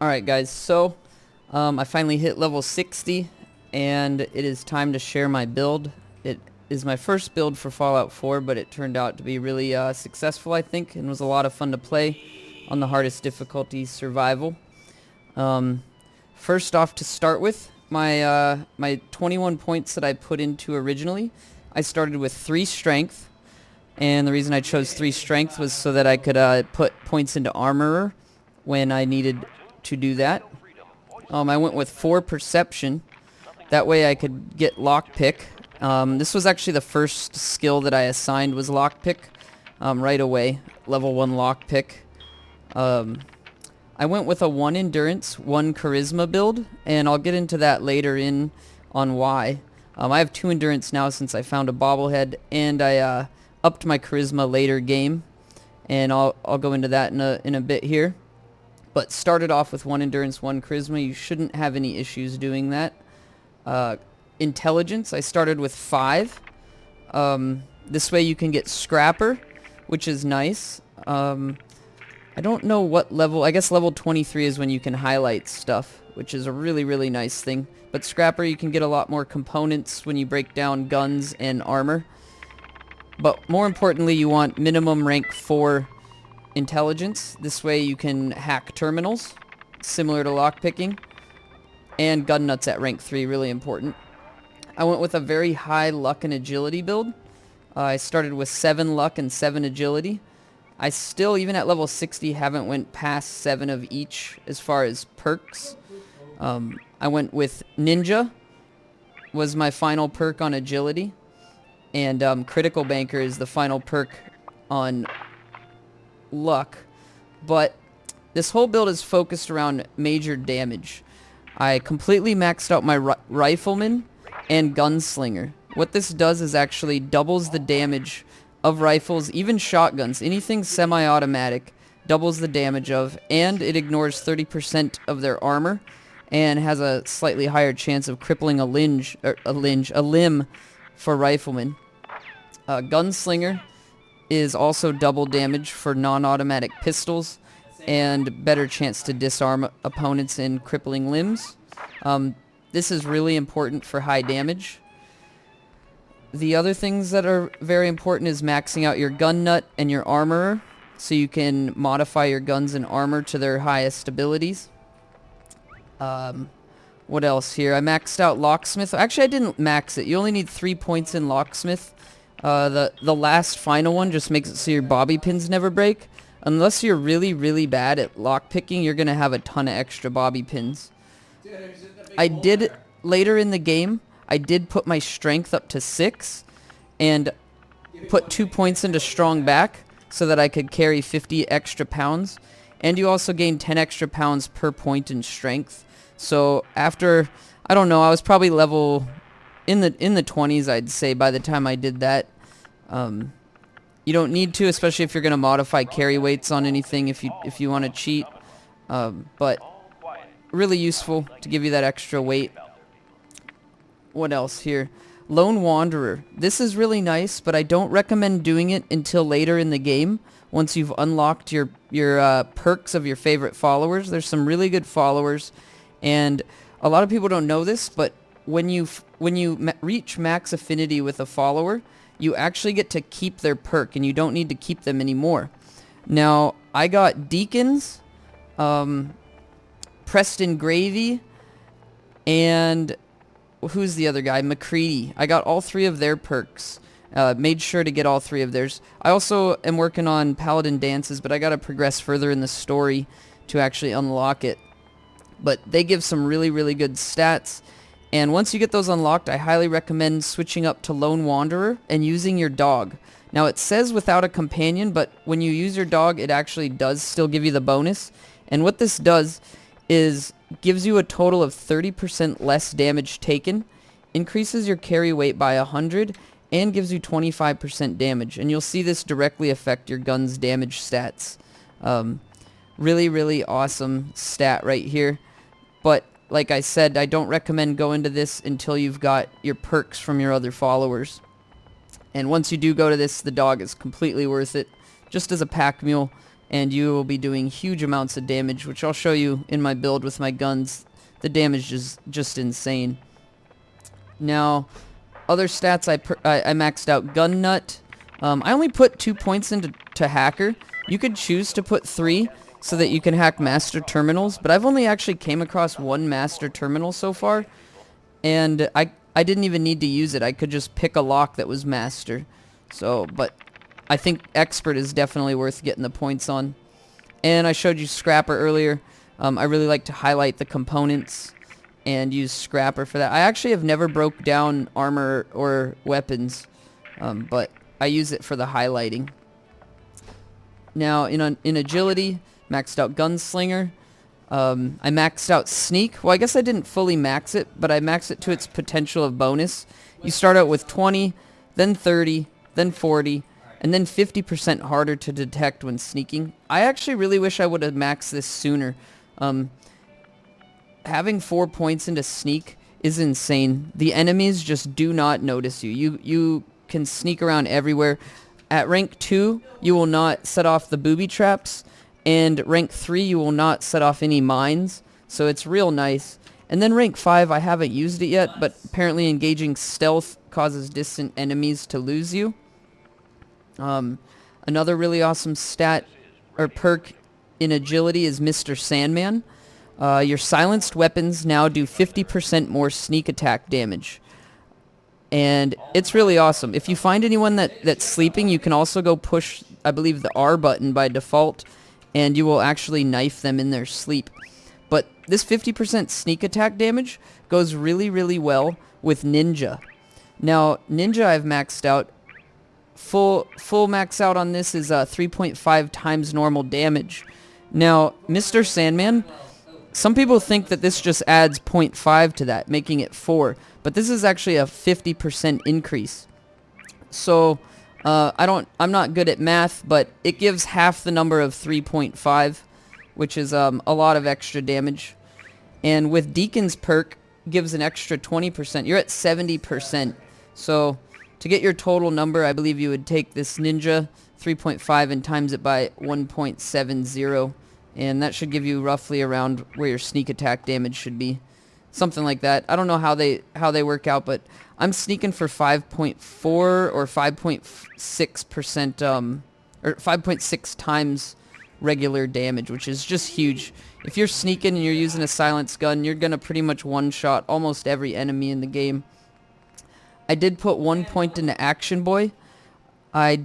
Alright guys, so I finally hit level 60 and it is time to share my build. It is my first build for Fallout 4, but it turned out to be really successful, I think, and was a lot of fun to play on the hardest difficulty, survival. First off, to start with, my 21 points that I put into originally, I started with 3 strength, and the reason I chose 3 strength was so that I could put points into armorer when I needed to do that. I went with 4 perception. That way I could get lockpick. This was actually the first skill that I assigned was lockpick right away. Level 1 lockpick. I went with a 1 endurance, 1 charisma build, and I'll get into that later on why. I have 2 endurance now since I found a bobblehead, and I upped my charisma later game, and I'll go into that in a bit here. But started off with 1 endurance, 1 charisma. You shouldn't have any issues doing that. Intelligence, I started with 5. This way you can get scrapper, which is nice. I don't know what level. I guess level 23 is when you can highlight stuff, which is a really, really nice thing. But scrapper, you can get a lot more components when you break down guns and armor. But more importantly, you want minimum rank 4 intelligence. This way you can hack terminals, similar to lockpicking. And gun nuts at rank 3, really important. I went with a very high luck and agility build. I started with 7 luck and 7 agility. I still, even at level 60, haven't went past 7 of each as far as perks. I went with ninja, was my final perk on agility. And critical banker is the final perk on luck. But this whole build is focused around major damage. I completely maxed out my rifleman and gunslinger. What this does is actually doubles the damage of rifles, even shotguns, anything semi-automatic, doubles the damage of, and it ignores 30% of their armor and has a slightly higher chance of crippling a limb for riflemen. Gunslinger is also double damage for non-automatic pistols and better chance to disarm opponents in crippling limbs. This is really important for high damage. The other things that are very important is maxing out your gun nut and your armorer, so you can modify your guns and armor to their highest abilities. What else here? I maxed out locksmith. Actually, I didn't max it. You only need 3 points in locksmith. The last final one just makes it so your bobby pins never break. Unless you're really, really bad at lockpicking, you're going to have a ton of extra bobby pins. I did, later in the game, I did put my strength up to 6 and put 2 points into strong back so that I could carry 50 extra pounds. And you also gain 10 extra pounds per point in strength. So after, I don't know, I was probably level in the 20s, I'd say, by the time I did that. You don't need to, especially if you're going to modify carry weights on anything if you want to cheat. But really useful to give you that extra weight. What else here? Lone Wanderer. This is really nice, but I don't recommend doing it until later in the game. Once you've unlocked your perks of your favorite followers. There's some really good followers, and a lot of people don't know this, but when you reach max affinity with a follower, you actually get to keep their perk, and you don't need to keep them anymore. Now, I got Deacons, Preston Gravy, and who's the other guy? McCready. I got all 3 of their perks. Made sure to get all 3 of theirs. I also am working on Paladin Dances, but I gotta progress further in the story to actually unlock it. But they give some really, really good stats. And once you get those unlocked, I highly recommend switching up to Lone Wanderer and using your dog. Now, it says without a companion, but when you use your dog, it actually does still give you the bonus. And what this does is gives you a total of 30% less damage taken, increases your carry weight by 100, and gives you 25% damage. And you'll see this directly affect your gun's damage stats. Really, really awesome stat right here. But like I said, I don't recommend going to this until you've got your perks from your other followers. And once you do go to this, the dog is completely worth it. Just as a pack mule, and you will be doing huge amounts of damage, which I'll show you in my build with my guns. The damage is just insane. Now, other stats, I maxed out Gun Nut. I only put 2 points into Hacker. You could choose to put 3 so that you can hack master terminals, but I've only actually came across 1 master terminal so far, and I didn't even need to use it. I could just pick a lock that was master. So, but I think Expert is definitely worth getting the points on. And I showed you Scrapper earlier. I really like to highlight the components and use Scrapper for that. I actually have never broke down armor or weapons, but I use it for the highlighting. Now, in Agility, maxed out Gunslinger. I maxed out Sneak. Well, I guess I didn't fully max it, but I maxed it to its potential of bonus. You start out with 20, then 30, then 40, and then 50% harder to detect when sneaking. I actually really wish I would have maxed this sooner. Having 4 points into Sneak is insane. The enemies just do not notice you. You can sneak around everywhere. At rank 2, you will not set off the booby traps, and rank 3, you will not set off any mines, so it's real nice. And then rank 5, I haven't used it yet, but apparently engaging stealth causes distant enemies to lose you. Another really awesome stat or perk in Agility is Mr. Sandman. Your silenced weapons now do 50% more sneak attack damage. And it's really awesome. If you find anyone that's sleeping, you can also go push, I believe, the R button by default, and you will actually knife them in their sleep. But this 50% sneak attack damage goes really, really well with Ninja. Now, Ninja I've maxed out. Full max out on this is 3.5 times normal damage. Now, Mr. Sandman, some people think that this just adds 0.5 to that, making it 4. But this is actually a 50% increase. So, I'm not good at math, but it gives half the number of 3.5, which is a lot of extra damage. And with Deacon's perk, gives an extra 20%. You're at 70%. So, to get your total number, I believe you would take this Ninja 3.5 and times it by 1.70. And that should give you roughly around where your sneak attack damage should be. Something like that. I don't know how they work out, but I'm sneaking for 5.4 or 5.6%, or 5.6 times regular damage, which is just huge. If you're sneaking and you're using a silenced gun, you're gonna pretty much one-shot almost every enemy in the game. I did put 1 point into Action Boy. I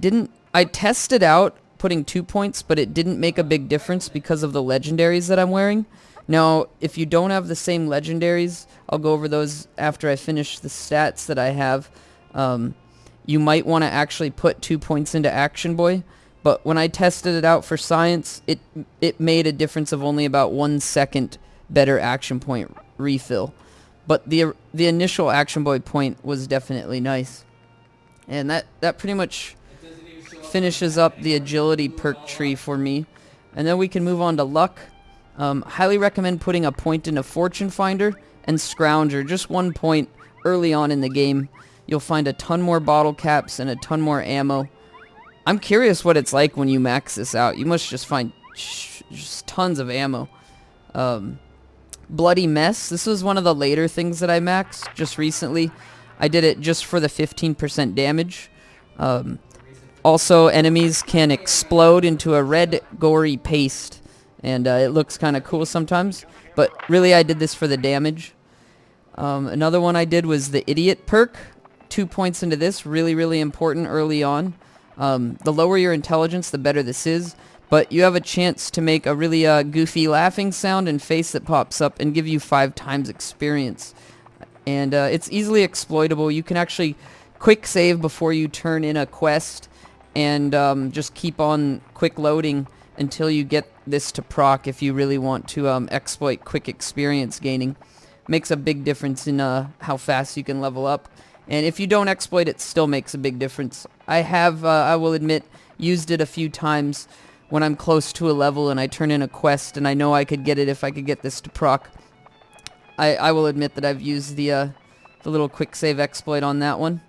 tested out putting 2 points, but it didn't make a big difference because of the legendaries that I'm wearing. Now, if you don't have the same legendaries, I'll go over those after I finish the stats that I have. You might want to actually put 2 points into Action Boy, but when I tested it out for science, it made a difference of only about 1 second better action point refill. But the initial Action Boy point was definitely nice. And that pretty much finishes up the Agility perk tree for me. And then we can move on to Luck. Highly recommend putting a point into Fortune Finder and Scrounger. Just 1 point early on in the game. You'll find a ton more bottle caps and a ton more ammo. I'm curious what it's like when you max this out. You must just find just tons of ammo. Bloody Mess. This was one of the later things that I maxed just recently. I did it just for the 15% damage. Also, enemies can explode into a red, gory paste. And it looks kind of cool sometimes. But really, I did this for the damage. Another one I did was the Idiot perk. 2 points into this. Really, really important early on. The lower your intelligence, the better this is. But you have a chance to make a really goofy laughing sound and face that pops up and give you 5 times experience. And it's easily exploitable. You can actually quick save before you turn in a quest and just keep on quick loading until you get this to proc if you really want to exploit quick experience gaining. Makes a big difference in how fast you can level up. And if you don't exploit it, still makes a big difference. I have, I will admit, used it a few times when I'm close to a level and I turn in a quest and I know I could get it if I could get this to proc. I will admit that I've used the little quick save exploit on that one.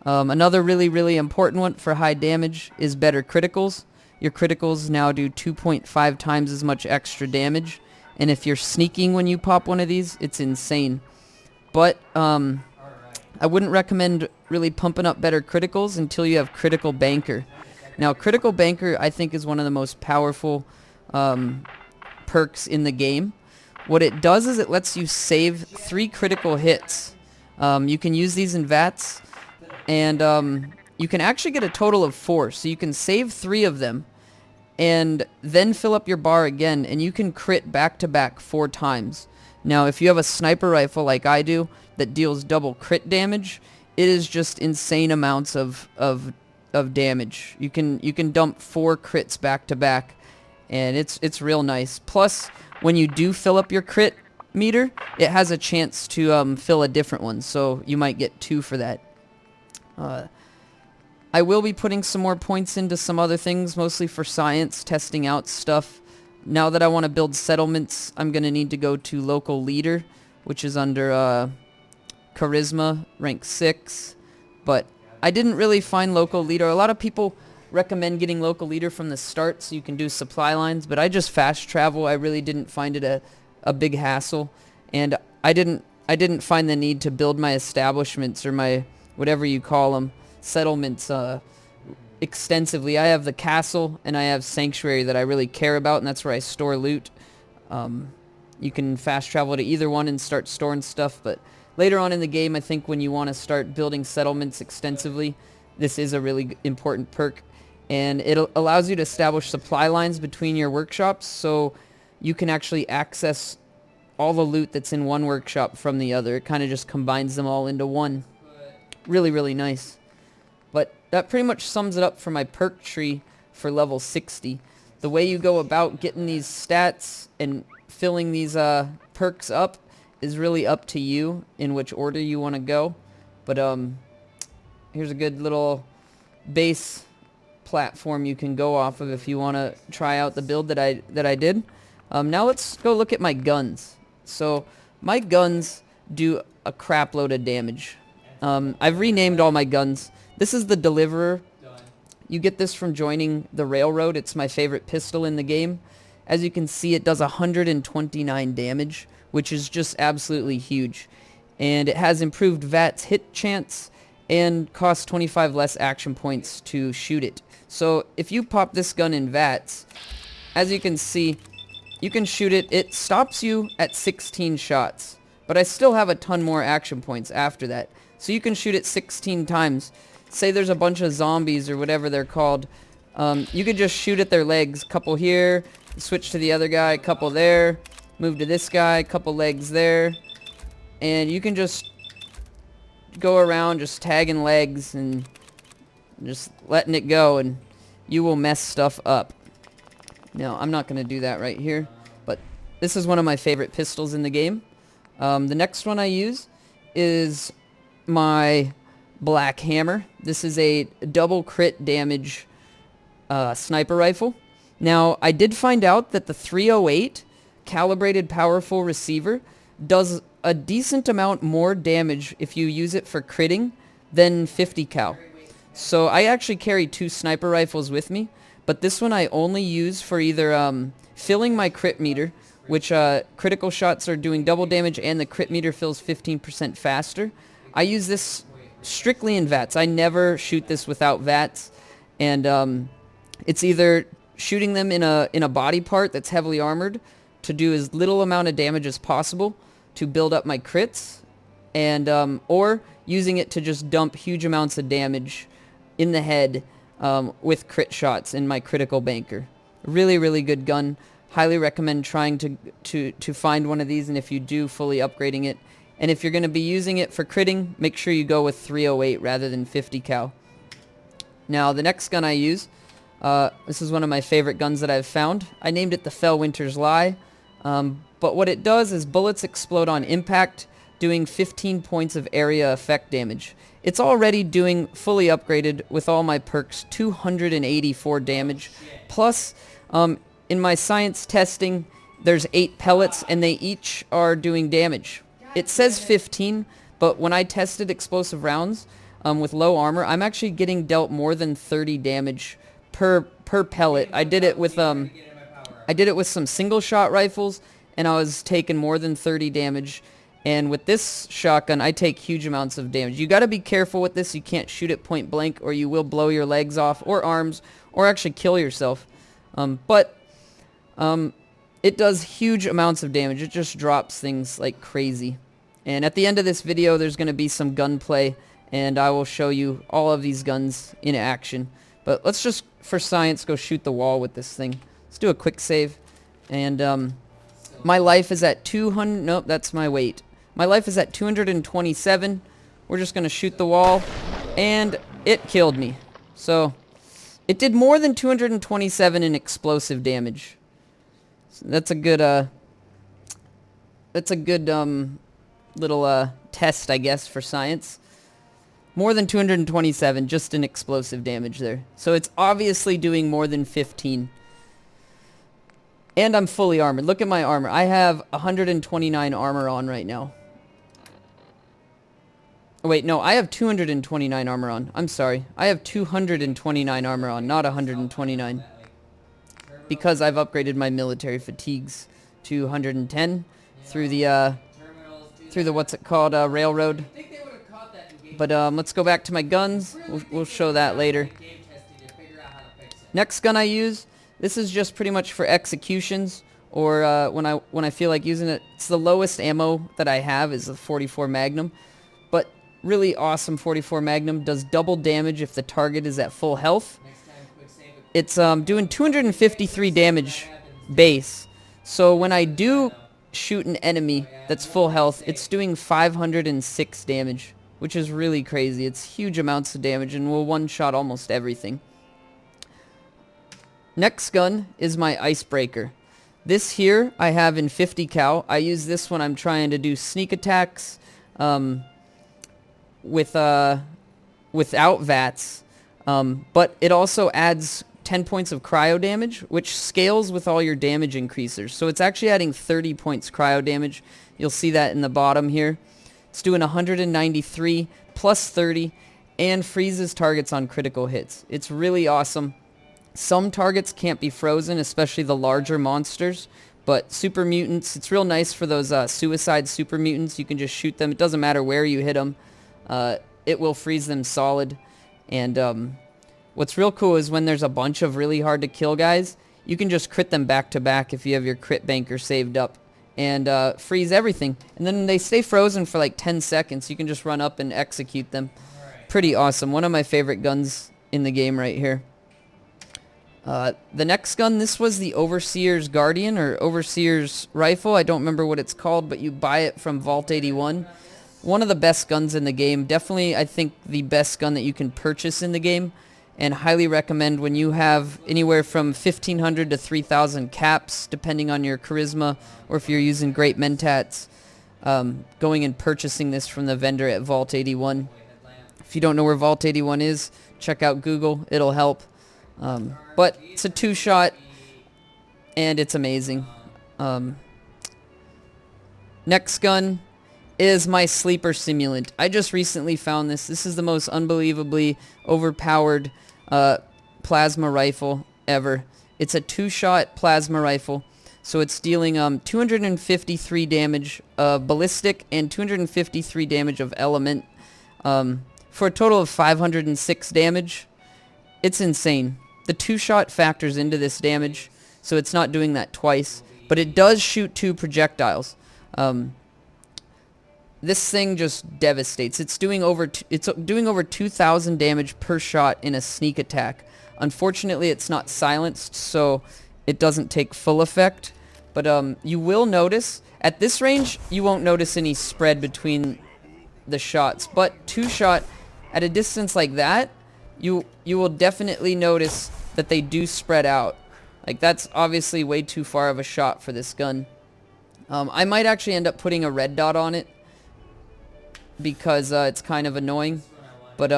Another really, really important one for high damage is better criticals. your criticals now do 2.5 times as much extra damage. And if you're sneaking when you pop one of these, it's insane. But I wouldn't recommend really pumping up better criticals until you have Critical Banker. Now, Critical Banker, I think, is one of the most powerful perks in the game. What it does is it lets you save 3 critical hits. You can use these in VATS, and you can actually get a total of 4. So you can save 3 of them, and then fill up your bar again, and you can crit back-to-back 4 times. Now, if you have a sniper rifle like I do that deals double crit damage, it is just insane amounts of damage. You can dump 4 crits back-to-back, and it's real nice. Plus, when you do fill up your crit meter, it has a chance to fill a different one, so you might get 2 for that. I will be putting some more points into some other things, mostly for science, testing out stuff. Now that I want to build settlements, I'm going to need to go to Local Leader, which is under Charisma, rank 6. But I didn't really find Local Leader. A lot of people recommend getting Local Leader from the start so you can do supply lines, but I just fast travel. I really didn't find it a big hassle, and I didn't find the need to build my establishments, or my whatever you call them, settlements, extensively. I have the castle and I have sanctuary that I really care about, and that's where I store loot. You can fast travel to either one and start storing stuff, but later on in the game, I think when you want to start building settlements extensively, this is a really important perk, and it allows you to establish supply lines between your workshops, so you can actually access all the loot that's in one workshop from the other. It kind of just combines them all into one. Really, really nice. But that pretty much sums it up for my perk tree for level 60. The way you go about getting these stats and filling these perks up is really up to you in which order you want to go. But here's a good little base platform you can go off of if you want to try out the build that I did. Now let's go look at my guns. So my guns do a crap load of damage. I've renamed all my guns. This is the Deliverer. You get this from joining the Railroad. It's my favorite pistol in the game. As you can see, it does 129 damage, which is just absolutely huge. And it has improved VATS hit chance and costs 25 less action points to shoot it. So if you pop this gun in VATS, as you can see, you can shoot it. It stops you at 16 shots, but I still have a ton more action points after that. So you can shoot it 16 times. Say there's a bunch of zombies or whatever they're called. You could just shoot at their legs. Couple here, switch to the other guy, couple there, move to this guy, couple legs there. And you can just go around just tagging legs and just letting it go, and you will mess stuff up. Now, I'm not going to do that right here, but this is one of my favorite pistols in the game. The next one I use is my Black Hammer. This is a double crit damage sniper rifle. Now, I did find out that the 308 calibrated powerful receiver does a decent amount more damage if you use it for critting than 50 cal. So I actually carry 2 sniper rifles with me, but this one I only use for either filling my crit meter, which critical shots are doing double damage and the crit meter fills 15% faster. I use this strictly in VATS. I never shoot this without VATS, and it's either shooting them in a body part that's heavily armored to do as little amount of damage as possible to build up my crits, and or using it to just dump huge amounts of damage in the head with crit shots in my Critical Banker. Really, really good gun. Highly recommend trying to find one of these, and if you do, fully upgrading it. And if you're going to be using it for critting, make sure you go with 308 rather than 50 cal. Now, the next gun I use, this is one of my favorite guns that I've found. I named it the Fellwinter's Lie. But what it does is bullets explode on impact, doing 15 points of area effect damage. It's already doing, fully upgraded with all my perks, 284 damage. Plus, in my science testing, there's 8 pellets, and they each are doing damage. It says 15, but when I tested explosive rounds with low armor, I'm actually getting dealt more than 30 damage per pellet. I did it with some single shot rifles, and I was taking more than 30 damage. And with this shotgun, I take huge amounts of damage. You got to be careful with this. You can't shoot it point blank, or you will blow your legs off or arms, or actually kill yourself. It does huge amounts of damage. It just drops things like crazy. And at the end of this video, there's going to be some gunplay, and I will show you all of these guns in action. But let's just, for science, go shoot the wall with this thing. Let's do a quick save. And my life is at 200. Nope, that's my weight. My life is at 227. We're just going to shoot the wall, and it killed me. So it did more than 227 in explosive damage. So that's a good little test, I guess, for science. More than 227 just in explosive damage there. So it's obviously doing more than 15. And I'm fully armored. Look at my armor. I have 129 armor on right now. Oh, wait, no, I have 229 armor on. I'm sorry. I have 229 armor on, not 129. Because I've upgraded my military fatigues to 110 through the what's it called, railroad. But let's go back to my guns. We'll show that later. Next gun I use, this is just pretty much for executions, or when I feel like using it. It's the lowest ammo that I have is the 44 Magnum, but really awesome 44 Magnum. Does double damage if the target is at full health. It's doing 253 damage base. So when I do shoot an enemy that's full health, it's doing 506 damage, which is really crazy. It's huge amounts of damage and will one-shot almost everything. Next gun is my icebreaker. This here I have in 50 cal. I use this when I'm trying to do sneak attacks without VATS, but it also adds 10 points of cryo damage, which scales with all your damage increasers. So it's actually adding 30 points cryo damage. You'll see that in the bottom here. It's doing 193 plus 30 and freezes targets on critical hits. It's really awesome. Some targets can't be frozen, especially the larger monsters, but super mutants, it's real nice for those suicide super mutants. You can just shoot them. It doesn't matter where you hit them. It will freeze them solid. And what's real cool is when there's a bunch of really hard to kill guys, you can just crit them back to back if you have your crit banker saved up, and freeze everything. And then they stay frozen for like 10 seconds. You can just run up and execute them. Pretty awesome. One of my favorite guns in the game right here. The next gun, this was the Overseer's Guardian, or Overseer's Rifle. I don't remember what it's called, but you buy it from Vault 81. One of the best guns in the game. Definitely, I think, the best gun that you can purchase in the game. And highly recommend when you have anywhere from 1,500 to 3,000 caps, depending on your charisma, or if you're using great mentats, going and purchasing this from the vendor at Vault 81. If you don't know where Vault 81 is, check out Google. It'll help. But it's a two-shot, and it's amazing. Next gun is my sleeper simulant. I just recently found this. This is the most unbelievably overpowered plasma rifle ever. It's a two-shot plasma rifle, so it's dealing 253 damage of ballistic and 253 damage of element, for a total of 506 damage. It's insane. The two-shot factors into this damage, so it's not doing that twice, but it does shoot 2 projectiles. This thing just devastates. It's doing over 2,000 damage per shot in a sneak attack. Unfortunately, it's not silenced, so it doesn't take full effect. But you will notice at this range, you won't notice any spread between the shots. But two-shot at a distance like that, you will definitely notice that they do spread out. Like, that's obviously way too far of a shot for this gun. I might actually end up putting a red dot on it, because it's kind of annoying, but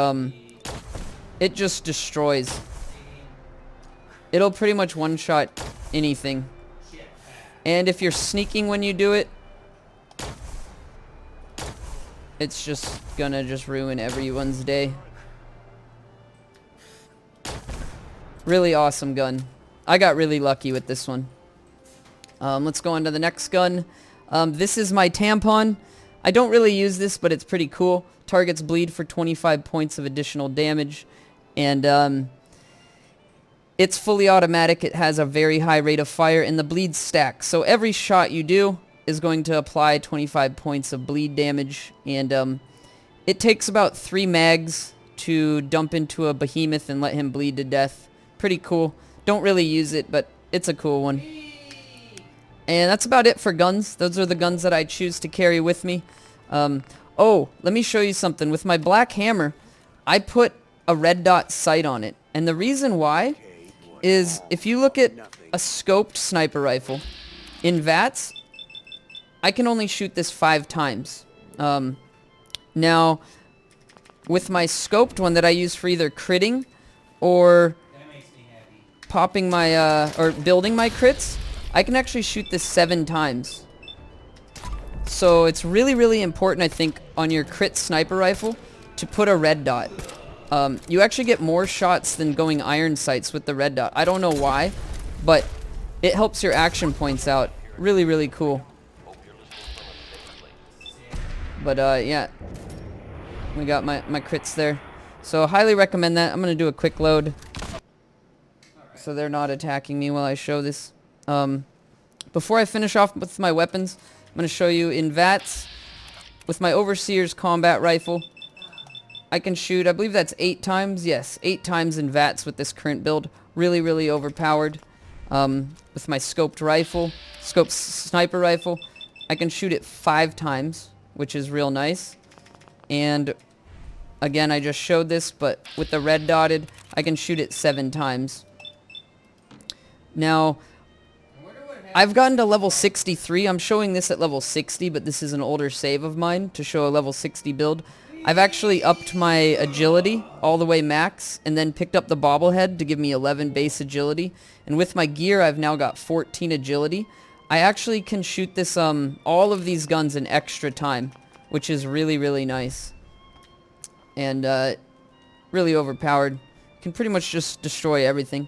it just destroys. It'll pretty much one-shot anything. And if you're sneaking when you do it, it's just gonna ruin everyone's day. Really awesome gun. I got really lucky with this one. Let's go on to the next gun. This is my tampon. I don't really use this, but it's pretty cool. Targets bleed for 25 points of additional damage. And it's fully automatic. It has a very high rate of fire, and the bleed stacks. So every shot you do is going to apply 25 points of bleed damage. And it takes about 3 mags to dump into a behemoth and let him bleed to death. Pretty cool. Don't really use it, but it's a cool one. And that's about it for guns. Those are the guns that I choose to carry with me. Oh, let me show you something. With my black hammer, I put a red dot sight on it. And the reason why is if you look at a scoped sniper rifle, in VATS, I can only shoot this 5 times. Now, with my scoped one that I use for either critting or popping my, or building my crits, I can actually shoot this 7 times. So it's really, really important, I think, on your crit sniper rifle to put a red dot. You actually get more shots than going iron sights with the red dot. I don't know why, but it helps your action points out. Really, really cool. But yeah, we got my crits there. So highly recommend that. I'm going to do a quick load so they're not attacking me while I show this. Before I finish off with my weapons, I'm going to show you in VATS with my Overseer's combat rifle. I can shoot, I believe that's 8 times. Yes, 8 times in VATS with this current build. Really, really overpowered. With my scoped rifle, scoped sniper rifle, I can shoot it 5 times, which is real nice. And again, I just showed this, but with the red dotted, I can shoot it 7 times. Now, I've gotten to level 63. I'm showing this at level 60, but this is an older save of mine to show a level 60 build. I've actually upped my agility all the way max, and then picked up the bobblehead to give me 11 base agility. And with my gear, I've now got 14 agility. I actually can shoot this, all of these guns in extra time, which is really, really nice. And, really overpowered. Can pretty much just destroy everything.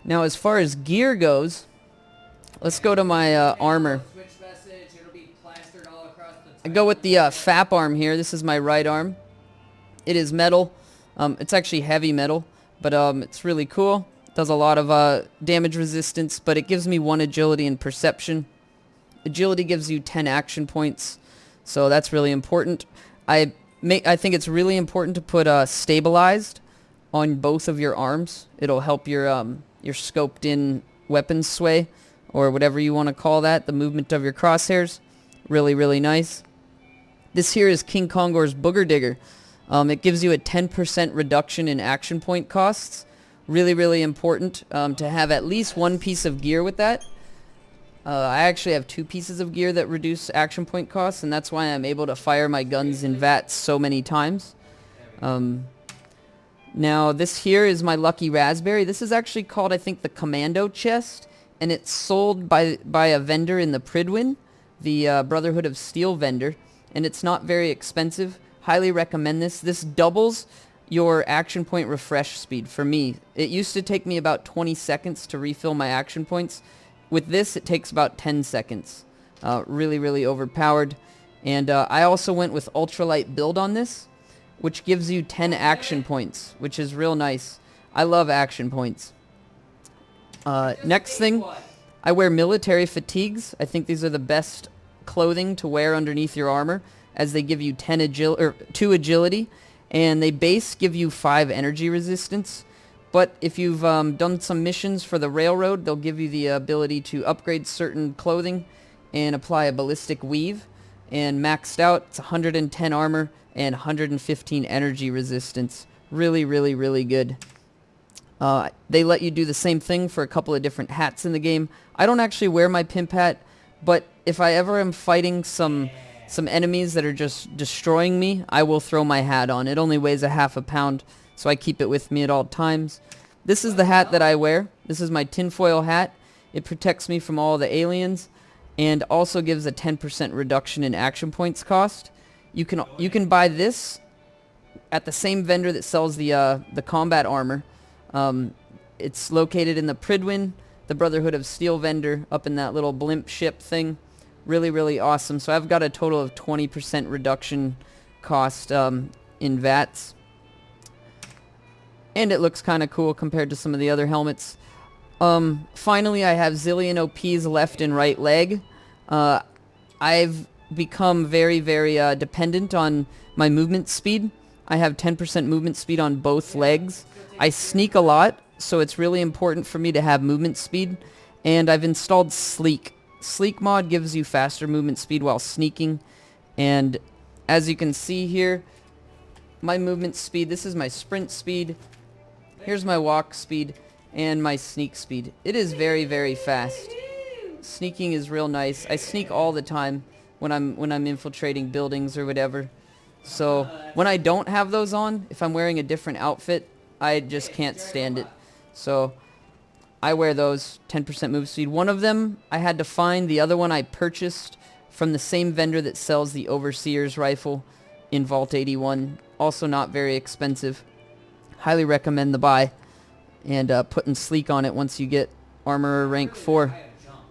Now, as far as gear goes, let's go to my armor. I go with the FAP arm here. This is my right arm. It is metal. It's actually heavy metal, but it's really cool. Does a lot of damage resistance, but it gives me 1 agility and perception. Agility gives you 10 action points, so that's really important. I think it's really important to put stabilized on both of your arms. It'll help your scoped in weapon sway, or whatever you want to call that, the movement of your crosshairs. Really, really nice. This here is King Kongor's Booger Digger. It gives you a 10% reduction in action point costs. Really, really important to have at least 1 piece of gear with that. I actually have 2 pieces of gear that reduce action point costs, and that's why I'm able to fire my guns in VATS so many times. Now, this here is my Lucky Raspberry. This is actually called, I think, the Commando Chest, and it's sold by a vendor in the Pridwin, the Brotherhood of Steel vendor, and it's not very expensive. Highly recommend this. This doubles your action point refresh speed for me. It used to take me about 20 seconds to refill my action points. With this, it takes about 10 seconds. Really, really overpowered. And I also went with ultralight build on this, which gives you 10 action points, which is real nice. I love action points. Next thing, I wear military fatigues. I think these are the best clothing to wear underneath your armor, as they give you 2 agility, and they base give you 5 energy resistance. But if you've done some missions for the railroad, they'll give you the ability to upgrade certain clothing and apply a ballistic weave. And maxed out, it's 110 armor and 115 energy resistance. Really, really, really good. They let you do the same thing for a couple of different hats in the game. I don't actually wear my pimp hat, but if I ever am fighting some enemies that are just destroying me, I will throw my hat on. It only weighs a half a pound, so I keep it with me at all times. This is the hat that I wear. This is my tinfoil hat. It protects me from all the aliens, and also gives a 10% reduction in action points cost. You can buy this at the same vendor that sells the combat armor. It's located in the Pridwin, the Brotherhood of Steel vendor, up in that little blimp ship thing. Really, really awesome. So I've got a total of 20% reduction cost in VATS. And it looks kind of cool compared to some of the other helmets. Finally, I have zillion OPs left and right leg. I've become very, very dependent on my movement speed. I have 10% movement speed on both legs. I sneak a lot, so it's really important for me to have movement speed. And I've installed Sleek. Sleek mod gives you faster movement speed while sneaking. And as you can see here, my movement speed, this is my sprint speed. Here's my walk speed and my sneak speed. It is very, very fast. Sneaking is real nice. I sneak all the time when I'm infiltrating buildings or whatever. So when I don't have those on, if I'm wearing a different outfit, I just can't stand it. So I wear those, 10% move speed. One of them I had to find. The other one I purchased from the same vendor that sells the Overseer's rifle in Vault 81. Also not very expensive. Highly recommend the buy. And putting Sleek on it once you get Armorer rank 4.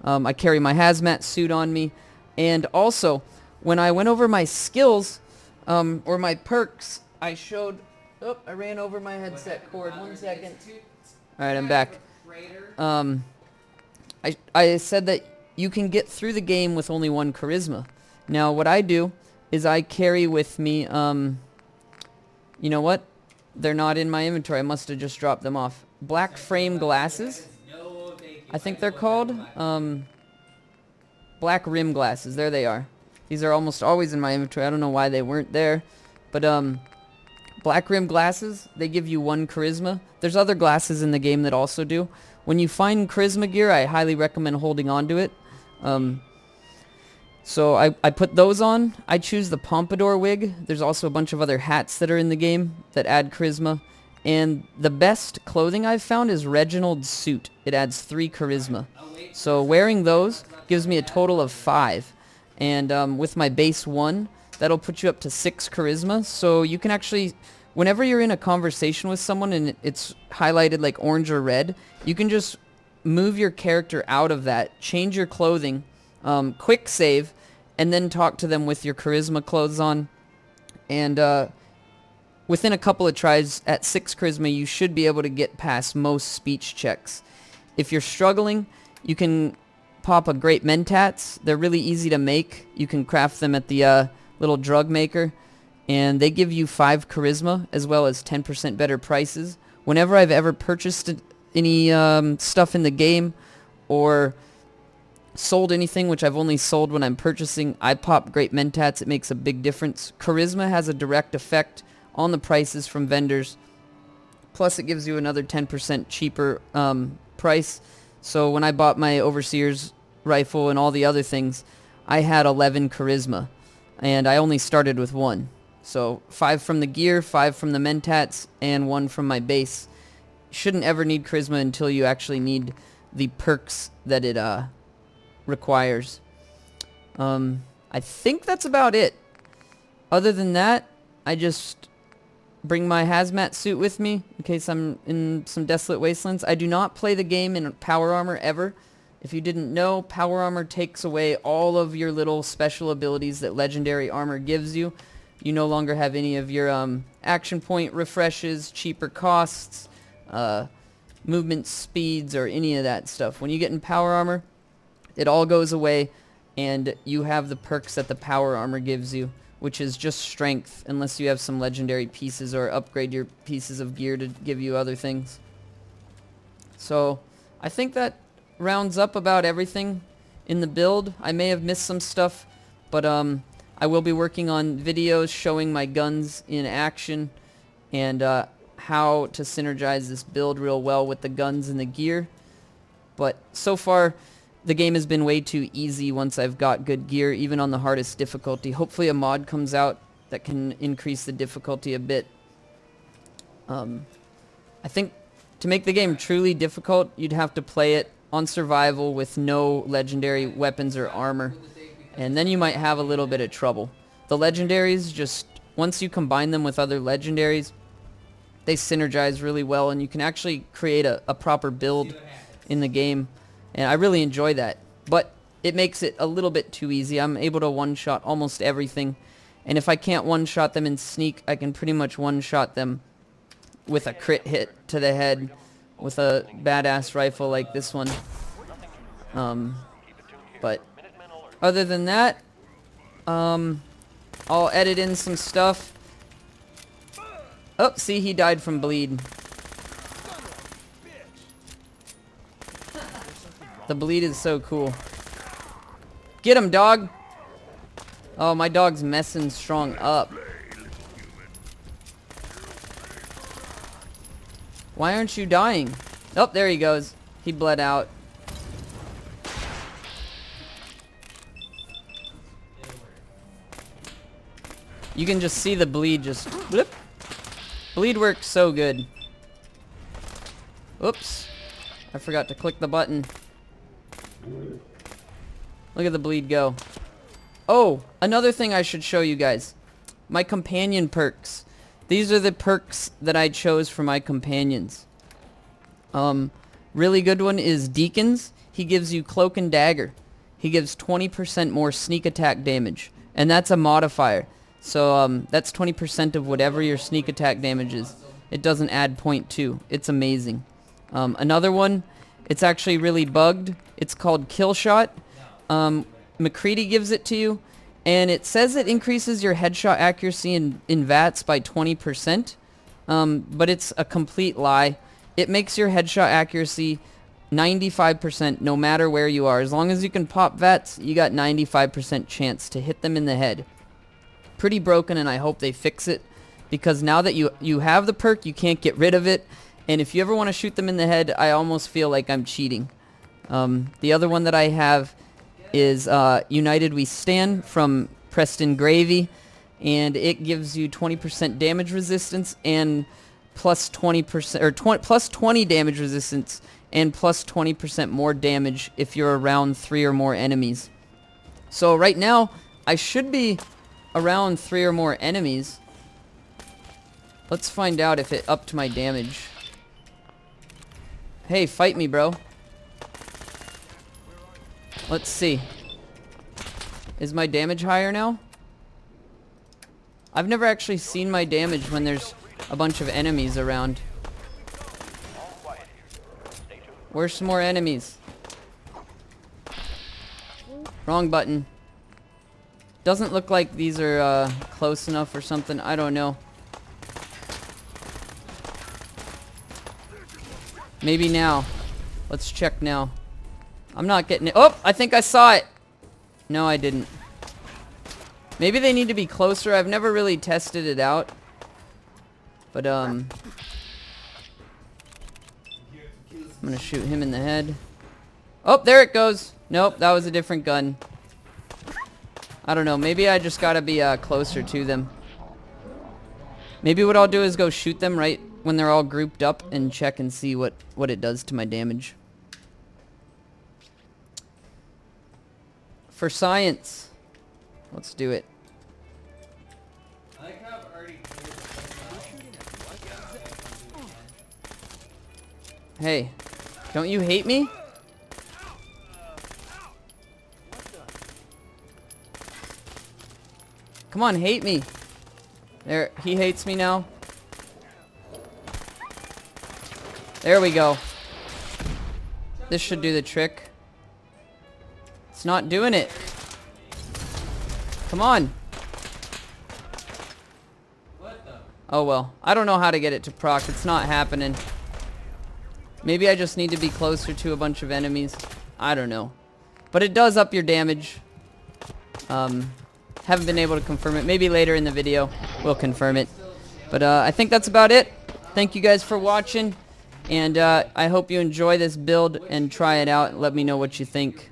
I carry my hazmat suit on me. And also, when I went over my skills, or my perks, I showed... Oh, I ran over my headset cord. 1 second. Alright, I'm back. I said that you can get through the game with only 1 charisma. Now, what I do is I carry with me, you know what? They're not in my inventory. I must have just dropped them off. Black frame glasses. I think they're called. Black rim glasses. There they are. These are almost always in my inventory. I don't know why they weren't there. But, black rim glasses, they give you 1 charisma. There's other glasses in the game that also do. When you find charisma gear, I highly recommend holding on to it. So I put those on. I choose the Pompadour wig. There's also a bunch of other hats that are in the game that add charisma. And the best clothing I've found is Reginald's suit. It adds 3 charisma. So wearing those gives me a total of 5. And with my base 1, that'll put you up to 6 charisma. So you can actually, whenever you're in a conversation with someone and it's highlighted like orange or red, you can just move your character out of that, change your clothing, quick save, and then talk to them with your charisma clothes on. And within a couple of tries at 6 charisma, you should be able to get past most speech checks. If you're struggling, you can pop a Great Mentats. They're really easy to make. You can craft them at the little drug maker, and they give you 5 charisma as well as 10% better prices. Whenever I've ever purchased any stuff in the game or sold anything, which I've only sold when I'm purchasing, I pop Great Mentats. It makes a big difference. Charisma has a direct effect on the prices from vendors. Plus, it gives you another 10% cheaper price. So when I bought my Overseer's rifle and all the other things, I had 11 charisma, and I only started with 1. So 5 from the gear, 5 from the Mentats, and 1 from my base. Shouldn't ever need charisma until you actually need the perks that it requires. I think that's about it. Other than that, I just bring my hazmat suit with me in case I'm in some desolate wastelands. I do not play the game in power armor ever. If you didn't know, power armor takes away all of your little special abilities that legendary armor gives you. You no longer have any of your action point refreshes, cheaper costs, movement speeds, or any of that stuff. When you get in power armor, it all goes away, and you have the perks that the power armor gives you, which is just strength, unless you have some legendary pieces or upgrade your pieces of gear to give you other things. So I think that rounds up about everything in the build. I may have missed some stuff, but I will be working on videos showing my guns in action and how to synergize this build real well with the guns and the gear. But so far, the game has been way too easy once I've got good gear, even on the hardest difficulty. Hopefully a mod comes out that can increase the difficulty a bit. I think to make the game truly difficult, you'd have to play it on survival with no legendary weapons or armor, and then you might have a little bit of trouble. The legendaries, just once you combine them with other legendaries, they synergize really well, and you can actually create a proper build in the game, and I really enjoy that. But it makes it a little bit too easy. I'm able to one-shot almost everything, and if I can't one-shot them in sneak, I can pretty much one-shot them with a crit hit to the head with a badass rifle like this one. But other than that, I'll edit in some stuff. Oh, see, he died from bleed. The bleed is so cool. Get him, dog! Oh, my dog's messing strong up. Why aren't you dying? Oh, there he goes. He bled out. You can just see the bleed just... Whoop. Bleed works so good. Oops. I forgot to click the button. Look at the bleed go. Oh, another thing I should show you guys. My companion perks. These are the perks that I chose for my companions. Really good one is Deacons. He gives you Cloak and Dagger. He gives 20% more sneak attack damage. And that's a modifier. So that's 20% of whatever your sneak attack damage is. It doesn't add 0.2. It's amazing. Another one, it's actually really bugged. It's called Kill Shot. McCready gives it to you, and it says it increases your headshot accuracy in VATS by 20%, but it's a complete lie. It makes your headshot accuracy 95% no matter where you are. As long as you can pop VATS, you got 95% chance to hit them in the head. Pretty broken, and I hope they fix it, because now that you have the perk, you can't get rid of it, and if you ever want to shoot them in the head, I almost feel like I'm cheating. The other one that I have is United We Stand from Preston Gravy, and it gives you 20% damage resistance and plus 20% or plus 20 damage resistance and plus 20% more damage if you're around 3 or more enemies. So right now I should be around 3 or more enemies. Let's find out if it upped my damage. Hey, fight me, bro. Let's see. Is my damage higher now? I've never actually seen my damage when there's a bunch of enemies around. Where's some more enemies? Wrong button. Doesn't look like these are close enough or something. I don't know. Maybe now. Let's check now. I'm not getting it. Oh, I think I saw it. No, I didn't. Maybe they need to be closer. I've never really tested it out. But, I'm gonna shoot him in the head. Oh, there it goes. Nope, that was a different gun. I don't know. Maybe I just gotta be closer to them. Maybe what I'll do is go shoot them right when they're all grouped up and check and see what it does to my damage. For science. Let's do it. Hey, don't you hate me? Come on, hate me. There, he hates me now. There we go. This should do the trick. It's not doing it. Come on. Oh well. I don't know how to get it to proc. It's not happening. Maybe I just need to be closer to a bunch of enemies. I don't know. But it does up your damage. Haven't been able to confirm it. Maybe later in the video we'll confirm it. But I think that's about it. Thank you guys for watching. And I hope you enjoy this build and try it out. Let me know what you think.